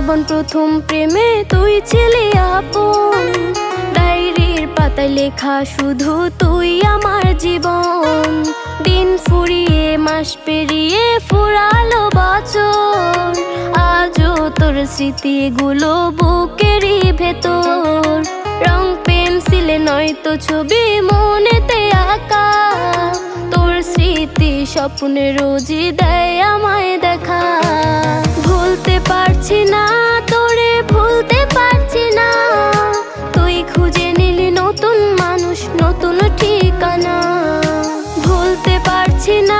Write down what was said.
জীবন প্রথম প্রেমে তুই ছিলি আপন, ডায়েরির পাতায় লেখা শুধু তুই আমার জীবন। দিন ফুরিয়ে মাস পেরিয়ে ফুরালো বছর, আজও তোর স্মৃতিগুলো বুকেরই ভেতর। রং পেন্সিলে নয়তো ছবি মনেতে আঁকা, তোর স্মৃতি স্বপ্নে রোজই দেয় আমায় দেখা। ভুলতে পারছি না তোরে, ভুলতে পারছি না, তুই খুঁজে নিলি নতুন মানুষ, নতুন ঠিকানা। ভুলতে পারছি না